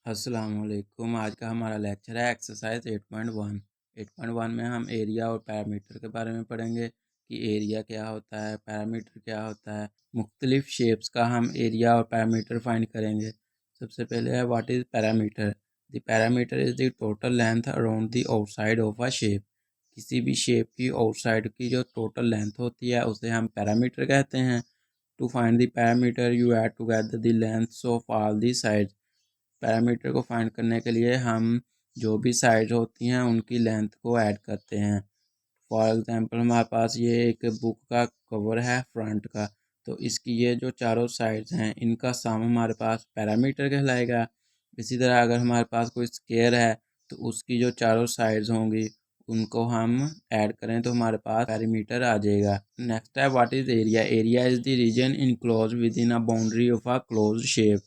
अस्सलामुअलैकुम। आज का हमारा लेक्चर है एक्सरसाइज 8.1। 8.1 में हम एरिया और पैरामीटर के बारे में पढ़ेंगे कि एरिया क्या होता है, पैरामीटर क्या होता है। मुख्तलिफ शेप्स का हम एरिया और पैरामीटर फाइंड करेंगे। सबसे पहले है what is parameter. The parameter is the total length around the outside of a shape. किसी भी शेप की आउटसाइड की जो टोटल लेंथ होती है उसे हम पैरामीटर कहते हैं। To find the parameter you add together the lengths of all the sides. Parameter को फाइंड करने के लिए हम जो भी साइड होती हैं उनकी लेंथ को ऐड करते हैं। फॉर एग्जांपल हमारे पास ये एक बुक का कवर है फ्रंट का, तो इसकी ये जो चारों साइड्स हैं इनका सम हमारे पास पैरामीटर कहलाएगा। इसी तरह अगर हमारे पास कोई स्क्वायर है तो उसकी जो चारों साइड्स होंगी उनको हम ऐड करें तो हमारे पास पैरामीटर आ जाएगा। नेक्स्ट है what is area. Area is the region enclose within a boundary of a close shape.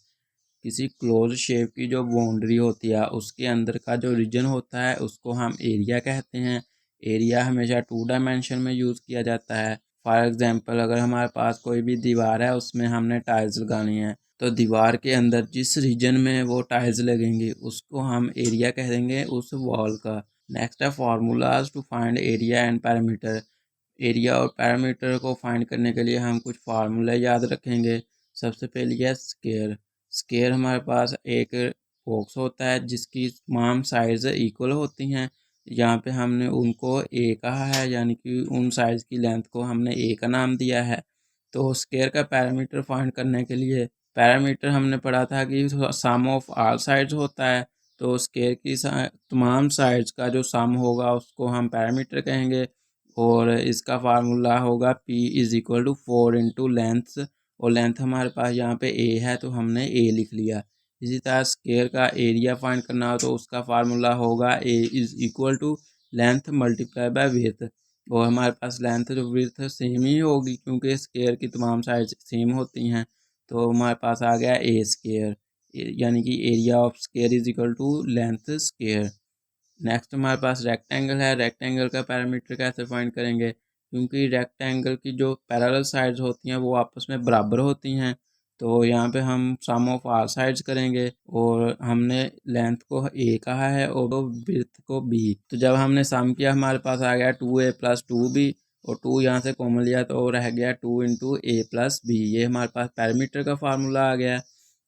किसी क्लोज शेप की जो बाउंड्री होती है उसके अंदर का जो रीजन होता है उसको हम एरिया कहते हैं। एरिया हमेशा 2 डायमेंशन में यूज़ किया जाता है। फॉर एग्जांपल अगर हमारे पास कोई भी दीवार है उसमें हमने टाइल्स लगानी है तो दीवार के अंदर जिस रीजन में वो टाइल्स लगेंगी उसको हम एरिया कह देंगे उस वॉल का। नेक्स्ट है formulas to find area and parameter. Area और पैरामीटर को फाइंड करने के लिए हम कुछ फार्मूले याद रखेंगे। सबसे पहले है स्केयर। स्केयर हमारे पास एक बॉक्स होता है जिसकी तमाम साइड्स इक्वल होती हैं। यहाँ पे हमने उनको ए कहा है, यानी कि उन साइड्स की लेंथ को हमने ए का नाम दिया है। तो स्केयर का पैरामीटर फाइंड करने के लिए पैरामीटर हमने पढ़ा था कि सम ऑफ ऑल साइड्स होता है। तो स्केयर की तमाम साइड्स का जो सम होगा उसको हम पैरामीटर कहेंगे। और इसका फार्मूला होगा P is equal to 4 into length. और लेंथ हमारे पास यहाँ पे ए है तो हमने ए लिख लिया। इसी तरह स्क्वायर का एरिया फाइंड करना हो तो उसका फार्मूला होगा A is equal to length multiply by width. और हमारे पास लेंथ जो विड्थ सेम ही होगी क्योंकि स्क्वायर की तमाम साइड सेम होती हैं। तो हमारे पास आ गया ए स्क्वायर, यानी कि area of square is equal to length square. Next हमारे पास रेक्टेंगल है। रेक्टेंगल का पैरामीटर कैसे फाइंड करेंगे, क्योंकि रेक्टेंगल की जो पैरेलल साइड्स होती हैं वो आपस में बराबर होती हैं। तो यहाँ पे हम सम ऑफ आर साइड्स करेंगे और हमने लेंथ को ए कहा है और विड्थ को बी। तो जब हमने सम किया हमारे पास आ गया 2a+2b और 2 यहाँ से कॉमन लिया तो रह गया 2 इंटू a+b। ये हमारे पास पैरामीटर का फार्मूला आ गया।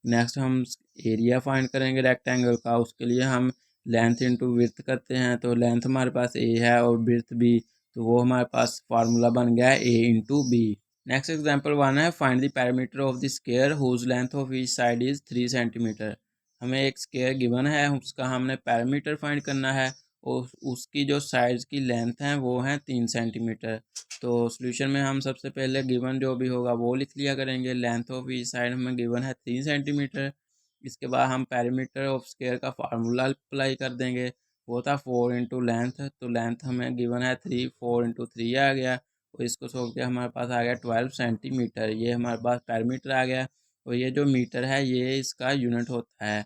नेक्स्ट हम एरिया फाइंड करेंगे रेक्टेंगल का। उसके लिए हम लेंथ इंटू विड्थ करते हैं, तो लेंथ हमारे पास ए है और विड्थ बी, तो वो हमारे पास फार्मूला बन गया है A into B. Next example 1 है find the parameter of the square whose length of each side is 3 centimetre. हमें एक स्क्वायर गिवन है, उसका हमने पैरामीटर फाइंड करना है और उसकी जो साइड्स की लेंथ है वो है 3 सेंटीमीटर। तो सोल्यूशन में हम सबसे पहले गिवन जो भी होगा वो लिख लिया करेंगे। लेंथ ऑफ ईच साइड हमें गिवन है 3 सेंटीमीटर। इसके बाद हम पैरामीटर ऑफ स्क्वायर का फार्मूला अप्लाई कर देंगे। वो था 4 इंटू लेंथ, तो लेंथ हमें गिवन है 3, 4 इंटू 3 आ गया। और इसको सोच के हमारे पास आ गया 12 सेंटीमीटर। ये हमारे पास पैरामीटर आ गया और ये जो मीटर है ये इसका यूनिट होता है।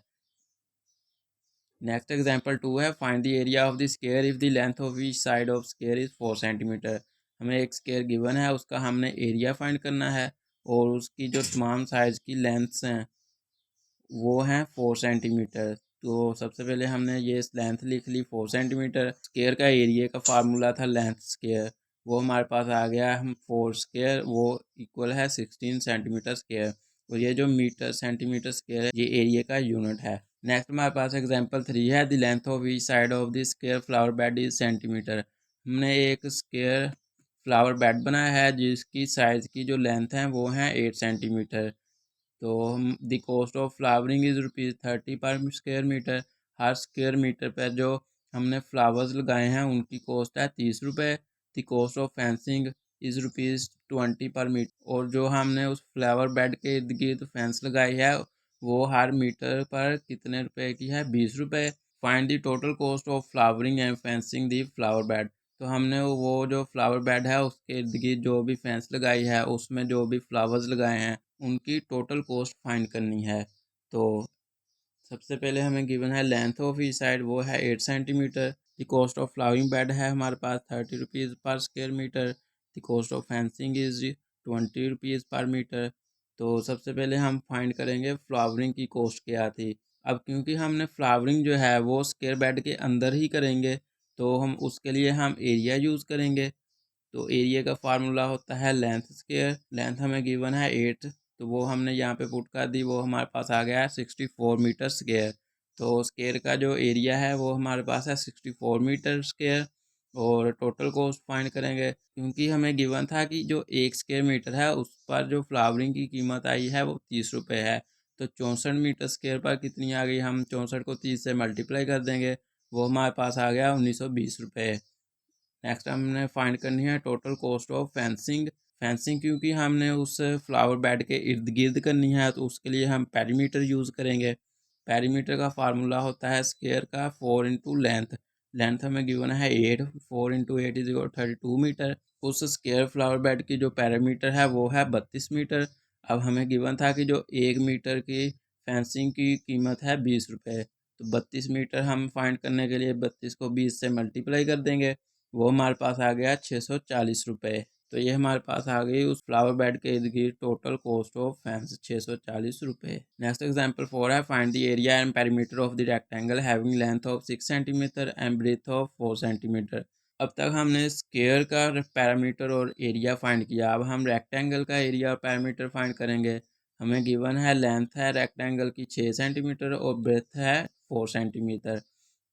नेक्स्ट एग्जांपल 2 है find the area of the square if the length of each side of square is 4 centimetre. हमें एक स्क्वायर गिवन है, उसका हमने एरिया फाइंड करना है और उसकी जो तमाम साइड्स की लेंथ्स हैं वो हैं 4 सेंटीमीटर। तो सबसे पहले हमने ये लेंथ लिख ली 4 सेंटीमीटर। स्क्वायर का एरिया का फार्मूला था लेंथ स्क्वायर, वो हमारे पास आ गया। हम 4 स्क्वायर वो इक्वल है 16 सेंटीमीटर स्क्वायर। और ये जो मीटर सेंटीमीटर स्क्वायर है ये एरिया का यूनिट है। नेक्स्ट हमारे पास एग्जांपल 3 है the length of each side of the square flower bed is centimetre. हमने एक स्क्वायर फ्लावर बेड बनाया है जिसकी साइज की जो लेंथ है वो है 8 सेंटीमीटर। तो हम the cost of flowering is ₹30 per square metre. Her square metre पर जो हमने फ्लावर्स लगाए हैं उनकी कॉस्ट है ₹30। The cost of fencing is ₹20 per metre. और जो हमने उस फ्लावर बेड के इर्द गिर्द फेंस लगाई है वो हर मीटर पर कितने रुपए की है, ₹20। Find the total cost of flowering and fencing the flower bed. तो हमने वो जो फ्लावर बेड है उसके इर्द गिर्द जो भी फेंस लगाई है उसमें जो भी फ्लावर्स लगाए हैं उनकी टोटल कॉस्ट फाइंड करनी है। तो सबसे पहले हमें गिवन है लेंथ ऑफ ईच साइड, वो है 8 centimetre. The cost of flowering bed है हमारे पास ₹30 per square metre. The cost of fencing is ₹20 per metre. तो सबसे पहले हम फाइंड करेंगे फ्लावरिंग की कॉस्ट क्या थी। अब क्योंकि हमने फ्लावरिंग जो है वो स्क्वायर बेड के अंदर ही करेंगे, तो हम उसके लिए हम एरिया यूज़ करेंगे। तो एरिया का फार्मूला होता है लेंथ स्क्वायर। लेंथ हमें गिवन है 8, तो वो हमने यहाँ पे पुट कर दी, वो हमारे पास आ गया है 64 मीटर स्क्वायर। तो स्क्वायर का जो एरिया है वो हमारे पास है 64 मीटर स्क्वायर। और टोटल कॉस्ट फाइंड करेंगे, क्योंकि हमें गिवन था कि जो 1 स्क्वायर मीटर है उस पर जो फ्लावरिंग की कीमत आई है वो 30 रुपये है। तो 64 मीटर स्क्वायर पर कितनी आ गई, हम 64 को 30 से मल्टीप्लाई कर देंगे, वो हमारे पास आ गया 1920 रुपये। नेक्स्ट हमने फाइंड करनी है total cost of fencing. Fencing क्योंकि हमने उस फ्लावर बेड के इर्द गिर्द करनी है, तो उसके लिए हम पेरीमीटर यूज़ करेंगे। पेरीमीटर का फार्मूला होता है स्क्वायर का 4 इंटू लेंथ। लेंथ हमें गिवन है 8, 4 इंटू 8 इज 32 मीटर। उस स्क्वायर फ्लावर बेड की जो पेरीमीटर है वो है 32 मीटर। अब हमें गिवन था कि जो 1 मीटर की फेंसिंग की कीमत है 20 रुपये। तो 32 मीटर हम फाइंड करने के लिए 32 को 20 से मल्टीप्लाई कर देंगे, वो हमारे पास आ गया 640 रुपये। तो ये हमारे पास आ गई उस फ्लावर बेड के इर्द गिर्द टोटल कॉस्ट ऑफ फेंस 640 रुपये। नेक्स्ट एग्जांपल 4 है, find the area and perimeter of the rectangle having length of 6 centimetre and breadth of 4 centimetre. अब तक हमने स्क्वायर का पैरामीटर और एरिया फाइंड किया, अब हम रेक्टेंगल का एरिया और पैरामीटर फाइंड करेंगे। हमें गिवन है लेंथ है रेक्टेंगल की 6 सेंटीमीटर और ब्रेथ है 4 सेंटीमीटर।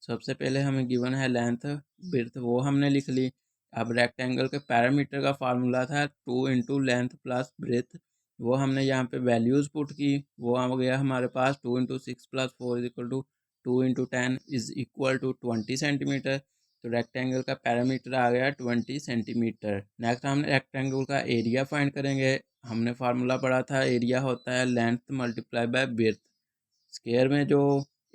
सबसे पहले हमें गिवन है लेंथ, ब्रेथ वो हमने लिख ली। अब रेक्टेंगल के पैरामीटर का फार्मूला था 2 इंटू लेंथ प्लस ब्रेथ, वो हमने यहाँ पे वैल्यूज़ पुट की, वो आ गया हमारे पास 2 into 6 plus 4 is equal to 2 into 10 is equal to 20 centimetre. तो रेक्टेंगल का पैरामीटर आ गया 20 सेंटीमीटर। नेक्स्ट हम रेक्टेंगल का एरिया फाइंड करेंगे। हमने फार्मूला पढ़ा था, एरिया होता है length multiply by breadth. Square में जो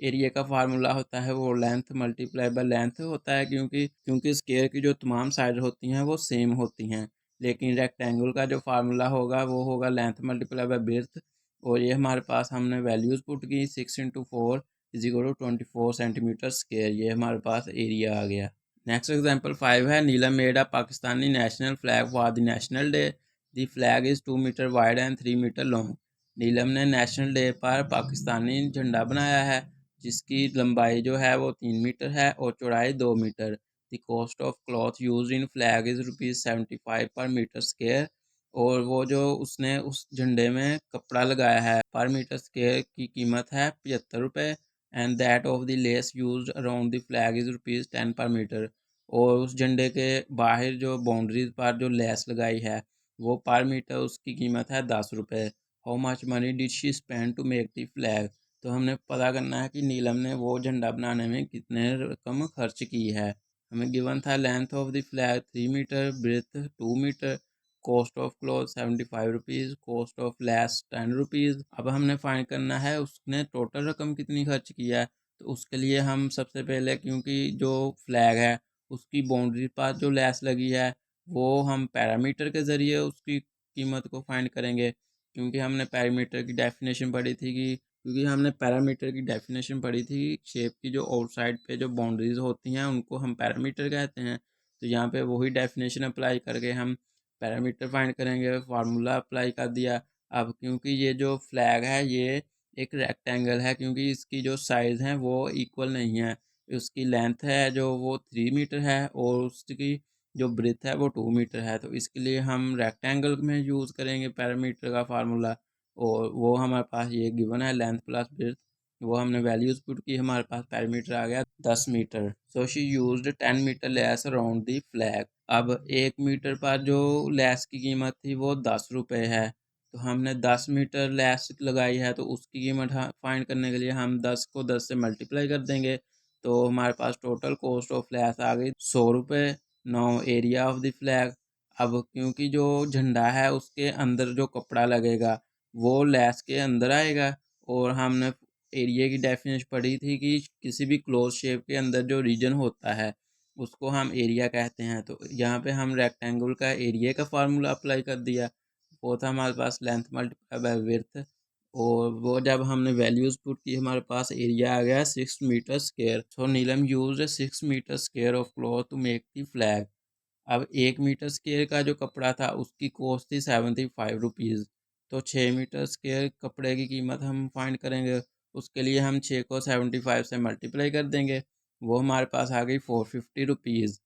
एरिया का फार्मूला होता है वो लेंथ मल्टीप्लाई बाय लेंथ होता है, क्योंकि स्क्वायर की जो तमाम साइड होती हैं वो सेम होती हैं। लेकिन रेक्टेंगल का जो फार्मूला होगा वो होगा लेंथ मल्टीप्लाई बाय ब्रेथ। और ये हमारे पास हमने वैल्यूज़ पुट की, 6 into 4 is equal to 24 centimetre square, ये हमारे पास एरिया आ गया। नेक्स्ट एग्जांपल 5 है, Neelam made a Pakistani national flag for the national day. The flag is 2 metre wide and 3 metre long. Neelam ने नेशनल डे पर पाकिस्तानी झंडा बनाया है, जिसकी लंबाई जो है वो 3 मीटर है और चौड़ाई 2 metre. The cost of cloth use in flag is ₹75 per metre square. और वो जो उसने उस झंडे में कपड़ा लगाया है पर मीटर स्क्वेयर की कीमत है 75 रुपये। And that of the less use around the flag is ₹10 पर मीटर। और उस झंडे के बाहर जो बाउंड्रीज पर जो लेस लगाई है वो पर मीटर उसकी कीमत है 10 रुपये। How much money did she spend to make the flag. तो हमने पता करना है कि नीलम ने वो झंडा बनाने में कितने रकम खर्च की है। हमें गिवन था length of the flag 3 metre, breadth 2 metre, cost of cloth 75 rupees, cost of lace 10 rupees. अब हमने फाइंड करना है उसने टोटल रकम कितनी खर्च किया है। तो उसके लिए हम सबसे पहले, क्योंकि जो फ्लैग है उसकी बाउंड्री पर जो लेस लगी है वो हम पैरामीटर के ज़रिए उसकी कीमत को फाइंड करेंगे। क्योंकि हमने पैरामीटर की डेफिनेशन पढ़ी थी कि क्योंकि हमने पैरामीटर की डेफिनेशन पढ़ी थी शेप की जो आउटसाइड पे जो बाउंड्रीज होती हैं उनको हम पैरामीटर कहते हैं। तो यहाँ पे वही डेफिनेशन अप्लाई करके हम पैरामीटर फाइंड करेंगे, फार्मूला अप्लाई कर दिया। अब क्योंकि ये जो फ्लैग है ये एक रेक्टेंगल है, क्योंकि इसकी जो साइज़ हैं वो इक्वल नहीं है। उसकी लेंथ है जो वो 3 मीटर है और उसकी जो ब्रेथ है वो 2 मीटर है। तो इसके लिए हम रेक्टेंगल में यूज़ करेंगे पैरामीटर का फार्मूला। और वो हमारे पास ये गिवन है लेंथ प्लस ब्रेथ, वो हमने वैल्यूज पुट की, हमारे पास पैरामीटर आ गया 10 metre. So she used 10 metre lace around the flag. अब 1 मीटर पर जो लेस की कीमत थी वो 10 रुपये है। तो हमने 10 मीटर लेस लगाई है, तो उसकी कीमत फाइंड करने के लिए हम 10 को 10 से मल्टीप्लाई कर देंगे। तो हमारे पास टोटल कॉस्ट ऑफ लेस आ गई 100 रुपये। Now area of the flag. अब क्योंकि जो झंडा है उसके अंदर जो कपड़ा लगेगा वो लेस के अंदर आएगा। और हमने एरिया की डेफिनेशन पढ़ी थी कि किसी भी क्लोज शेप के अंदर जो रीजन होता है उसको हम एरिया कहते हैं। तो यहाँ पे हम रेक्टेंगल का एरिया का फार्मूला अप्लाई कर दिया, वो था हमारे पास लेंथ मल्टीप्लाई बाय विड्थ। और वो जब हमने वैल्यूज पुट की हमारे पास एरिया आ गया 6 metre square. So Neelam use 6 metre square of cloth to make the flag. अब 1 मीटर स्क्वायर का जो कपड़ा था उसकी कॉस्ट थी 75 रुपीज़। तो 6 मीटर स्क्वायर कपड़े की कीमत हम फाइंड करेंगे, उसके लिए हम 6 को 75 से मल्टीप्लाई कर देंगे, वो हमारे पास आ गई 450 रुपीज़।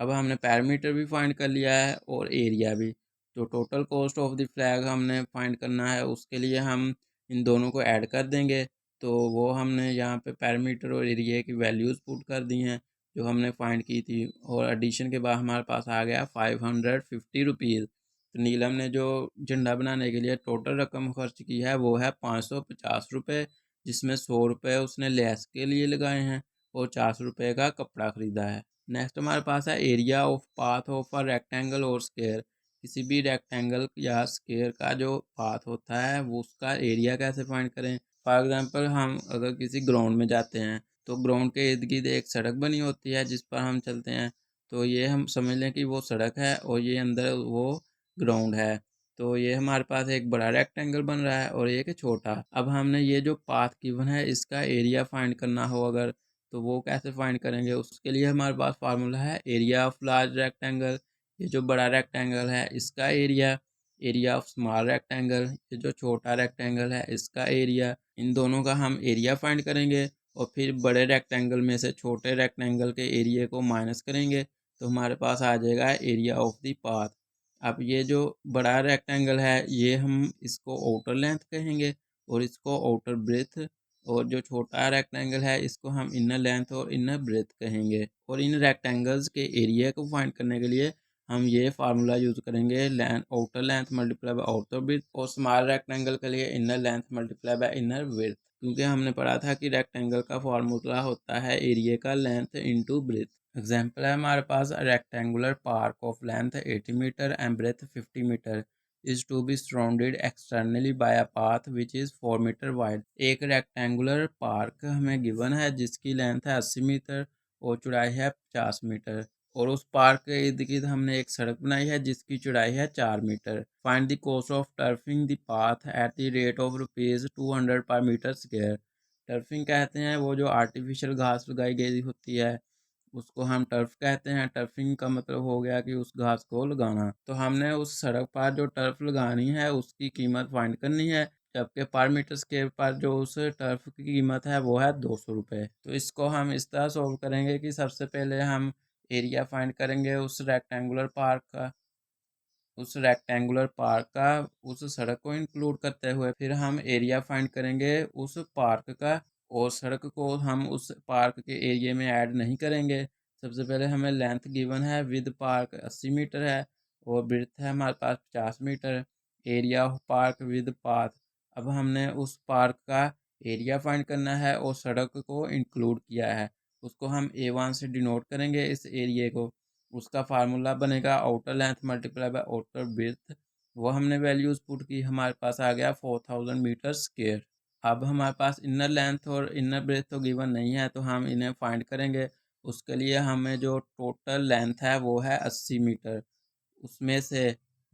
अब हमने पैरामीटर भी फाइंड कर लिया है और एरिया भी। तो total cost of the flag हमने फाइंड करना है, उसके लिए हम इन दोनों को ऐड कर देंगे। तो वो हमने यहाँ पे पैरामीटर और एरिया की वैल्यूज़ पुट कर दी हैं जो हमने फाइंड की थी, और एडिशन के बाद हमारे पास आ गया 550 रुपीज़। तो नीलम ने जो झंडा बनाने के लिए टोटल रकम खर्च की है वो है 550 रुपये, जिसमें 100 रुपये उसने लेस के लिए लगाए हैं और 400 रुपये का कपड़ा ख़रीदा है। नेक्स्ट हमारे पास है area of path of a rectangle और स्क्वायर। किसी भी रेक्टेंगल या स्क्वायर का जो पाथ होता है वो उसका एरिया कैसे फाइंड करें। फॉर एग्जांपल हम अगर किसी ग्राउंड में जाते हैं तो ग्राउंड के इर्द गिर्द एक सड़क बनी होती है जिस पर हम चलते हैं, तो ये हम समझ लें कि वो सड़क है और ये अंदर वो ग्राउंड है। तो ये हमारे पास एक बड़ा रेक्टेंगल बन रहा है और एक छोटा। अब हमने ये जो पाथ गिवन है इसका एरिया फाइंड करना हो अगर, तो वो कैसे फाइंड करेंगे। उसके लिए हमारे पास फार्मूला है एरिया ऑफ लार्ज रेक्टेंगल। ये जो बड़ा रेक्टेंगल है इसका area, area of small rectangle ये जो छोटा रेक्टेंगल है इसका एरिया। इन दोनों का हम एरिया फाइंड करेंगे और फिर बड़े रेक्टेंगल में से छोटे रेक्टेंगल के एरिया को माइनस करेंगे, तो हमारे पास आ जाएगा एरिया ऑफ द पाथ। अब ये जो बड़ा रेक्टेंगल है ये हम इसको आउटर लेंथ कहेंगे और इसको आउटर ब्रेथ, और जो छोटा रेक्टेंगल है इसको हम इनर लेंथ और इनर ब्रेथ कहेंगे। और इन रेक्टेंगल्स के एरिया को फाइंड करने के लिए हम ये फार्मूला यूज़ करेंगे, outer length multiply by outer breadth, और स्मॉल रेक्टेंगल के लिए inner length multiply by inner breadth. क्योंकि हमने पढ़ा था कि रेक्टेंगल का फार्मूला होता है एरिया का लेंथ इंटू ब्रेथ। एग्जाम्पल है हमारे पास rectangular park of length 80 metre and breadth 50 metre is to be surrounded externally by a path which is 4 metre wide। एक रेक्टेंगुलर पार्क हमें गिवन है जिसकी लेंथ है 80 मीटर और चौड़ाई है 50 मीटर, और उस पार्क के इर्द गिर्द हमने एक सड़क बनाई है जिसकी चौड़ाई है 4 metre. Find the cost of turfing the path at the rate of ₹200 per metre square. Turfing कहते हैं वो जो आर्टिफिशियल घास लगाई गई होती है उसको हम टर्फ कहते हैं। टर्फिंग का मतलब हो गया कि उस घास को लगाना। तो हमने उस सड़क पर जो टर्फ लगानी है उसकी कीमत फाइंड करनी है, जबकि पर मीटर स्क्वायर पर जो उस टर्फ की कीमत है वो है 200 रुपये। तो इसको हम इस तरह सॉल्व करेंगे कि सबसे पहले हम एरिया फाइंड करेंगे उस रेक्टेंगुलर पार्क का उस सड़क को इंक्लूड करते हुए, फिर हम एरिया फाइंड करेंगे उस पार्क का, और सड़क को हम उस पार्क के एरिया में ऐड नहीं करेंगे। सबसे पहले हमें लेंथ गिवन है विद पार्क 80 मीटर है और ब्रेड्थ है हमारे पास 50 metre. Area of park with path, अब हमने उस पार्क का एरिया फाइंड करना है और सड़क को इंक्लूड किया है, उसको हम A1 से डिनोट करेंगे इस एरिया को। उसका फार्मूला बनेगा outer length multiply by outer breadth. वो हमने वैल्यूज पुट की, हमारे पास आ गया 4000 मीटर स्क्वायर। अब हमारे पास इनर लेंथ और इनर ब्रेथ तो गिवन नहीं है तो हम इन्हें फाइंड करेंगे। उसके लिए हमें जो टोटल लेंथ है वो है 80 मीटर, उसमें से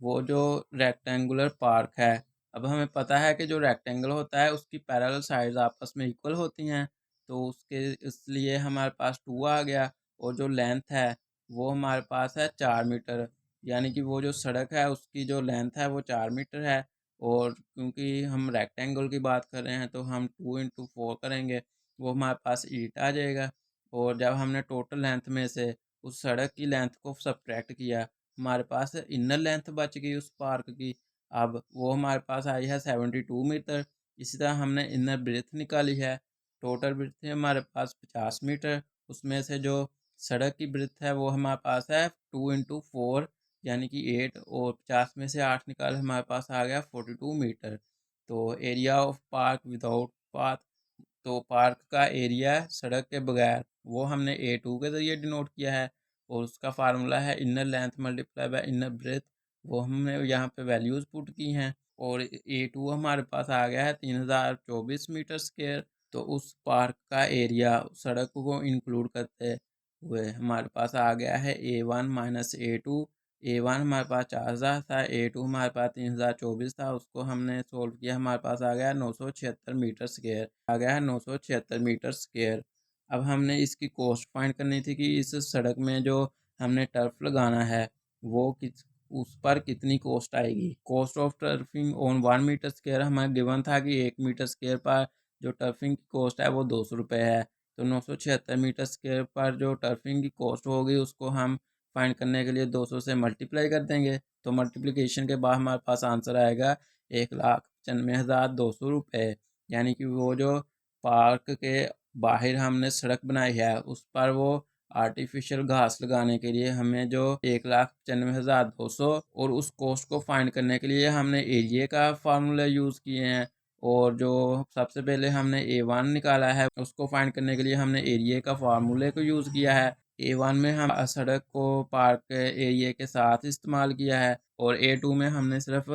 वो जो रेक्टेंगुलर पार्क है, अब हमें पता है कि जो रेक्टेंगल होता है उसकी पैरेलल साइड्स आपस में इक्वल होती हैं, तो उसके इसलिए हमारे पास 2 आ गया। और जो लेंथ है वो हमारे पास है 4 मीटर, यानी कि वो जो सड़क है उसकी जो लेंथ है वो 4 मीटर है। और क्योंकि हम रेक्टेंगल की बात कर रहे हैं तो हम 2 × 4 करेंगे, वो हमारे पास 8 आ जाएगा। और जब हमने टोटल लेंथ में से उस सड़क की लेंथ को सब्ट्रैक्ट किया, हमारे पास इनर लेंथ बच गई उस पार्क की। अब वो हमारे पास आई है 72 मीटर। इसी तरह हमने इनर ब्रेथ निकाली है, टोटल ब्रेथ है हमारे पास 50 मीटर, उसमें से जो सड़क की ब्रेथ है वो हमारे पास है 2 × 4 यानी कि 8, और 50 में से 8 निकाले हमारे पास आ गया 42 मीटर। तो area of park without path, तो पार्क का एरिया सड़क के बगैर वो हमने A2 के ज़रिए डिनोट किया है, और उसका फार्मूला है inner length multiply by inner breadth. वो हमने यहाँ पे वैल्यूज़ पुट की हैं, और A2 हमारे पास आ गया है 3024 मीटर स्क्वायर। तो उस पार्क का एरिया सड़क को इंक्लूड करते हुए हमारे पास आ गया है A1 माइनस A2। A1 हमारे पास 4000 था, A2 हमारे पास 3024 था, उसको हमने सोल्व किया, हमारे पास आ गया 976 मीटर स्क्वायर, आ गया है 976 मीटर स्क्वायर। अब हमने इसकी कॉस्ट फाइंड करनी थी कि इस सड़क में जो हमने टर्फ लगाना है वो उस पर कितनी कॉस्ट आएगी। Cost of turfing on 1 metre square हमें गिवन था कि 1 मीटर स्क्वायर पर जो टर्फिंग की कॉस्ट है वो 200 रुपये है। तो 976 मीटर स्क्वायर पर जो टर्फिंग की कॉस्ट होगी उसको हम फाइंड करने के लिए 200 से मल्टीप्लाई कर देंगे। तो मल्टीप्लिकेशन के बाद हमारे पास आंसर आएगा 1,95,200 रुपये। यानी कि वो जो पार्क के बाहर हमने सड़क बनाई है उस पर वो आर्टिफिशियल घास लगाने के लिए हमें जो 1,95,200 और उस कॉस्ट को फाइंड करने के लिए हमने एरिया का फार्मूला यूज़ किए हैं। और जो सबसे पहले हमने A1 निकाला है उसको फाइंड करने के लिए हमने एरिया का फार्मूले को यूज़ किया है। A1 में हम सड़क को पार्क एरिया के साथ इस्तेमाल किया है और A2 में हमने सिर्फ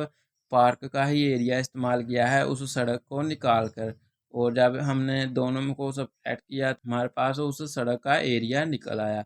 पार्क का ही एरिया इस्तेमाल किया है उस सड़क को निकाल कर। और जब हमने दोनों में को सब्ट्रैक्ट किया तो हमारे पास उस सड़क का एरिया निकल आया।